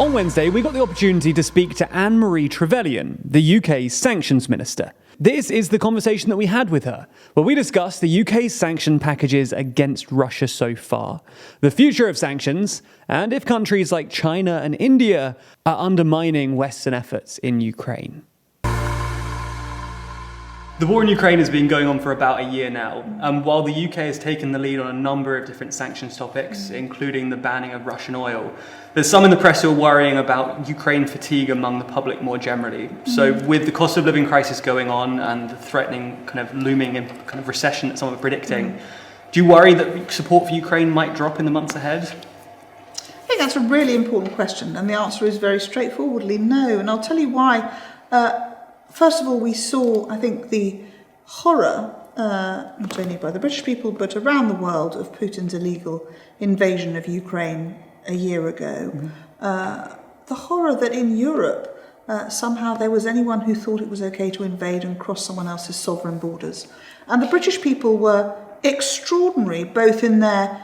On Wednesday, we got the opportunity to speak to Anne-Marie Trevelyan, the UK's Sanctions Minister. This is the conversation that we had with her, where we discussed the UK's sanction packages against Russia so far, the future of sanctions, and if countries like China and India are undermining Western efforts in Ukraine. The war in Ukraine has been going on for about a year now, and while the UK has taken the lead on a number of different sanctions topics, including the banning of Russian oil, there's some in the press who are worrying about Ukraine fatigue among the public more generally. So with the cost of living crisis going on and the threatening kind of looming kind of recession that some are predicting, do you worry that support for Ukraine might drop in the months ahead? I think that's a really important question, and the answer is very straightforwardly no, and I'll tell you why. First of all, we saw, I think, the horror, not only by the British people, but around the world, of Putin's illegal invasion of Ukraine a year ago. The horror that in Europe, somehow there was anyone who thought it was okay to invade and cross someone else's sovereign borders. And the British people were extraordinary, both in their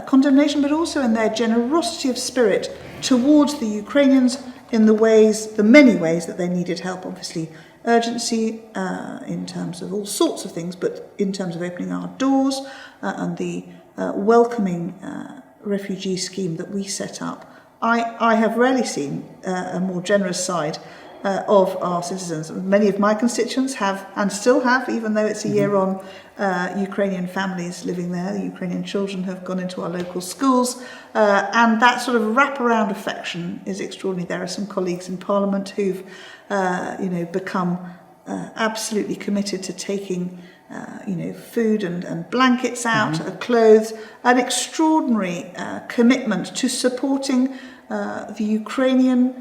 condemnation, but also in their generosity of spirit towards the Ukrainians, in the many ways that they needed help. Obviously, urgency in terms of all sorts of things, but in terms of opening our doors and the welcoming refugee scheme that we set up. I have rarely seen a more generous side of our citizens. Many of my constituents have, and still have, even though it's a year on, Ukrainian families living there. The Ukrainian children have gone into our local schools, and that sort of wraparound affection is extraordinary. There are some colleagues in Parliament who've, become absolutely committed to taking, food and blankets out, clothes, an extraordinary commitment to supporting the Ukrainian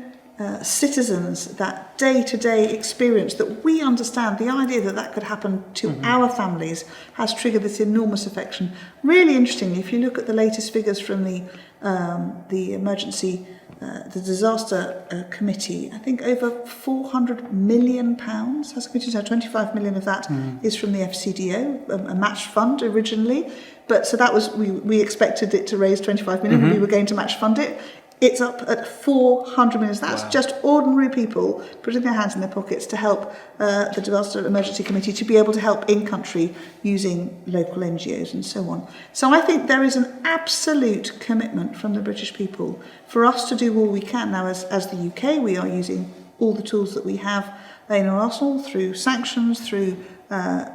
citizens, that day-to-day experience that we understand. The idea that could happen to our families has triggered this enormous affection. Really interestingly, if you look at the latest figures from the emergency, the disaster committee, I think over £400 million has committed. So 25 million of that is from the FCDO, a match fund originally. But so that was, we expected it to raise 25 million. We were going to match fund it. It's up at 400 million. That's just ordinary people putting their hands in their pockets to help the Disaster Emergency Committee to be able to help in country using local NGOs and so on. So I think there is an absolute commitment from the British people for us to do all we can. Now, as the UK, we are using all the tools that we have in our arsenal, through sanctions, through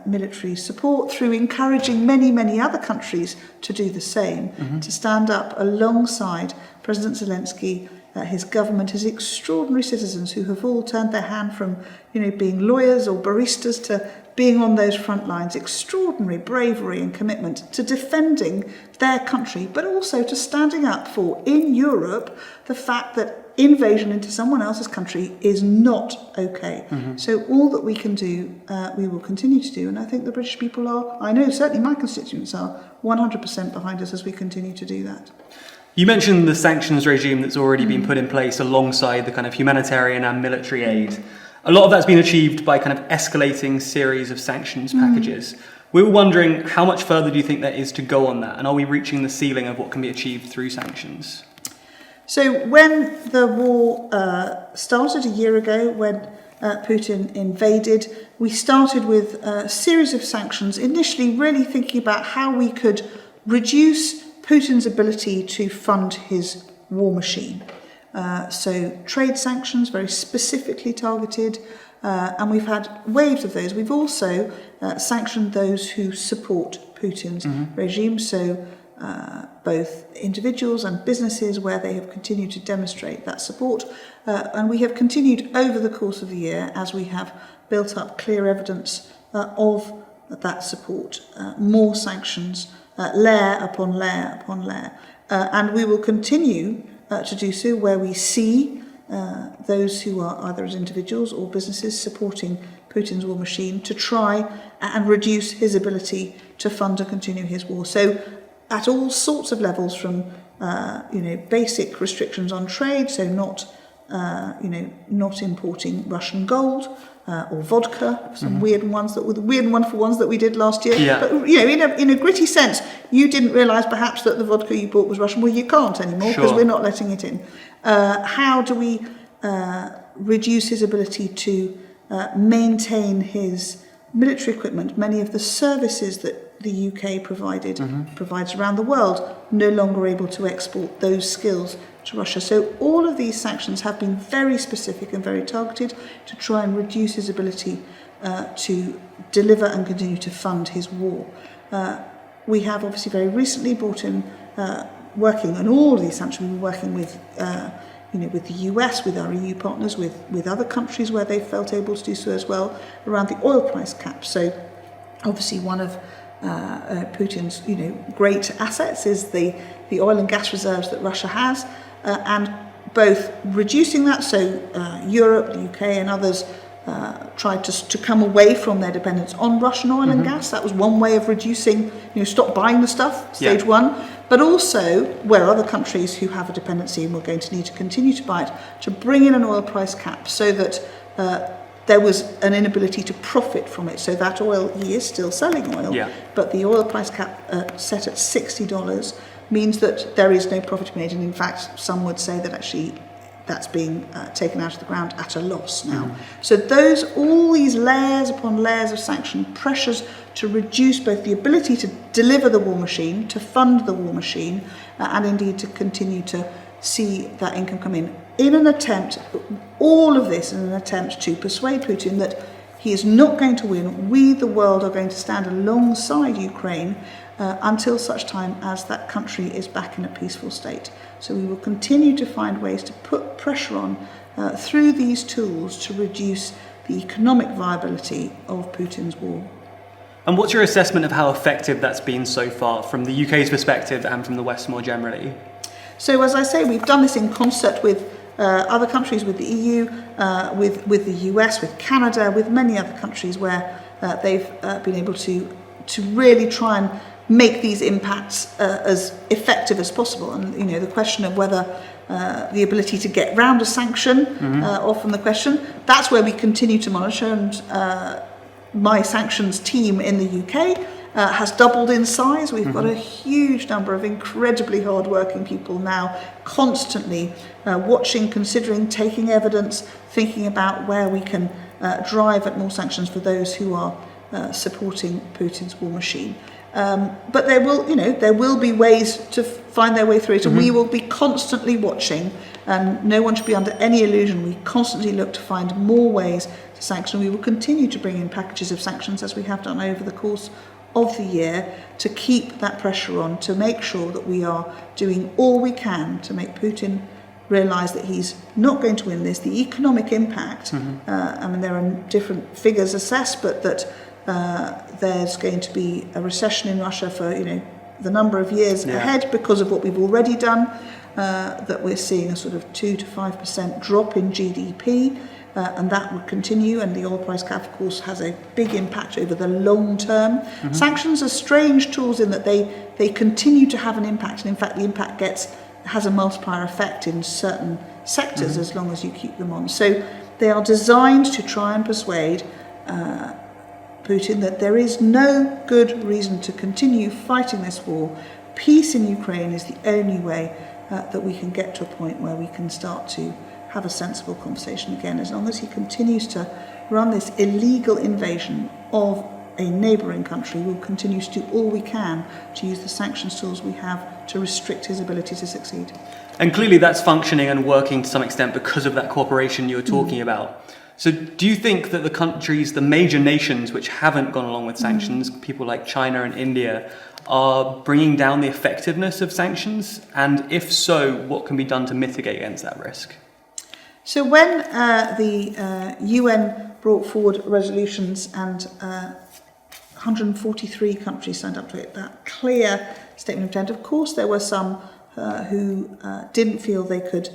military support, through encouraging many, many other countries to do the same, to stand up alongside President Zelensky, his government, his extraordinary citizens who have all turned their hand from, being lawyers or baristas to being on those front lines. Extraordinary bravery and commitment to defending their country, but also to standing up for, in Europe, the fact that invasion into someone else's country is not okay. So all that we can do, we will continue to do. And I think the British people are, I know certainly my constituents are 100% behind us as we continue to do that. You mentioned the sanctions regime that's already been put in place alongside the kind of humanitarian and military aid. A lot of that's been achieved by kind of escalating series of sanctions packages. We were wondering, how much further do you think there is to go on that? And are we reaching the ceiling of what can be achieved through sanctions? So when the war started a year ago, when Putin invaded, we started with a series of sanctions, initially really thinking about how we could reduce Putin's ability to fund his war machine. So trade sanctions, very specifically targeted, and we've had waves of those. We've also sanctioned those who support Putin's regime, so both individuals and businesses where they have continued to demonstrate that support. And we have continued over the course of the year as we have built up clear evidence of that support, more sanctions, layer upon layer upon layer. And we will continue to do so where we see those who are either as individuals or businesses supporting Putin's war machine to try and reduce his ability to fund and continue his war. So at all sorts of levels, from basic restrictions on trade, so not not importing Russian gold or vodka, some weird and wonderful ones that we did last year. Yeah. But in a gritty sense, you didn't realise perhaps that the vodka you bought was Russian. Well, you can't anymore because we're not letting it in. How do we reduce his ability to maintain his military equipment? Many of the services that the UK provides around the world, no longer able to export those skills to Russia. So all of these sanctions have been very specific and very targeted to try and reduce his ability to deliver and continue to fund his war. We have obviously very recently brought in, working on all of these sanctions, we were working with with the US, with our EU partners, with other countries where they felt able to do so as well, around the oil price cap. So obviously one of Putin's great assets is the oil and gas reserves that Russia has, and both reducing that, so Europe, the UK and others tried to come away from their dependence on Russian oil and gas. That was one way of reducing, stop buying the stuff, stage one. But also, where other countries who have a dependency and we're going to need to continue to buy it, to bring in an oil price cap so that there was an inability to profit from it. So that oil, he is still selling oil, but the oil price cap set at $60 means that there is no profit made. And in fact, some would say that actually that's being taken out of the ground at a loss now. So all these layers upon layers of sanction pressures to reduce both the ability to deliver the war machine, to fund the war machine, and indeed to continue to see that income come in an attempt, all of this in an attempt to persuade Putin that he is not going to win. We, the world, are going to stand alongside Ukraine until such time as that country is back in a peaceful state. So we will continue to find ways to put pressure on through these tools to reduce the economic viability of Putin's war. And what's your assessment of how effective that's been so far from the UK's perspective and from the West more generally? So as I say, we've done this in concert with other countries, with the EU, with the US, with Canada, with many other countries where they've been able to really try and make these impacts as effective as possible. And the question of whether the ability to get round a sanction, often the question, that's where we continue to monitor. And my sanctions team in the UK has doubled in size. We've got a huge number of incredibly hard-working people now, constantly watching, considering, taking evidence, thinking about where we can drive at more sanctions for those who are supporting Putin's war machine. But there will be ways to find their way through it, and we will be constantly watching. And no one should be under any illusion. We constantly look to find more ways to sanction. We will continue to bring in packages of sanctions as we have done over the course of the year to keep that pressure on, to make sure that we are doing all we can to make Putin realise that he's not going to win this. The economic impact, there are different figures assessed, but that there's going to be a recession in Russia for the number of years ahead because of what we've already done, that we're seeing a sort of 2 to 5% drop in GDP, and that would continue, and the oil price cap of course has a big impact over the long term. Sanctions are strange tools in that they continue to have an impact, and in fact the impact has a multiplier effect in certain sectors as long as you keep them on. So they are designed to try and persuade Putin that there is no good reason to continue fighting this war. Peace in Ukraine is the only way that we can get to a point where we can start to have a sensible conversation again. As long as he continues to run this illegal invasion of a neighbouring country, we'll continue to do all we can to use the sanctions tools we have to restrict his ability to succeed. And clearly that's functioning and working to some extent because of that cooperation you were talking about. So do you think that the major nations which haven't gone along with sanctions, people like China and India, are bringing down the effectiveness of sanctions? And if so, what can be done to mitigate against that risk? So when the UN brought forward resolutions and 143 countries signed up to it, that clear statement of intent, of course there were some who didn't feel they could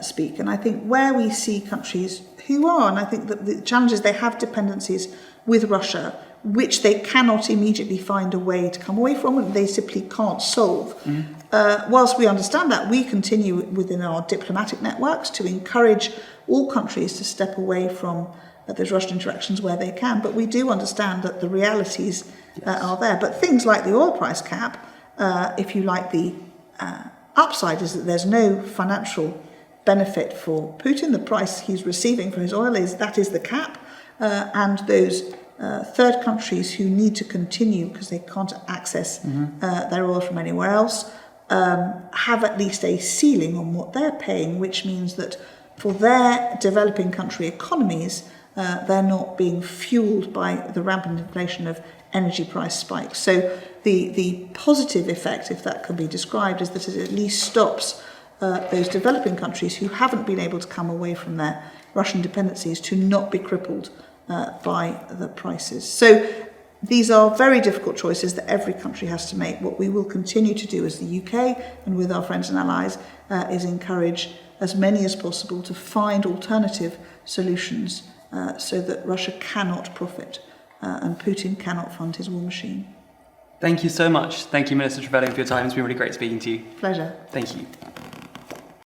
speak. And I think where we see countries who are, and I think that the challenge is they have dependencies with Russia, which they cannot immediately find a way to come away from, and they simply can't solve. Whilst we understand that, we continue within our diplomatic networks to encourage all countries to step away from those Russian interactions where they can. But we do understand that the realities are there. But things like the oil price cap, if you like, the upside is that there's no financial benefit for Putin. The price he's receiving for his oil is the cap, and those third countries who need to continue because they can't access their oil from anywhere else have at least a ceiling on what they're paying, which means that for their developing country economies, they're not being fueled by the rampant inflation of energy price spikes. So the positive effect, if that can be described, is that it at least stops those developing countries who haven't been able to come away from their Russian dependencies to not be crippled by the prices. So these are very difficult choices that every country has to make. What we will continue to do as the UK and with our friends and allies is encourage as many as possible to find alternative solutions so that Russia cannot profit and Putin cannot fund his war machine. Thank you so much. Thank you, Minister Trevelyan, for your time. It's been really great speaking to you. Pleasure. Thank you.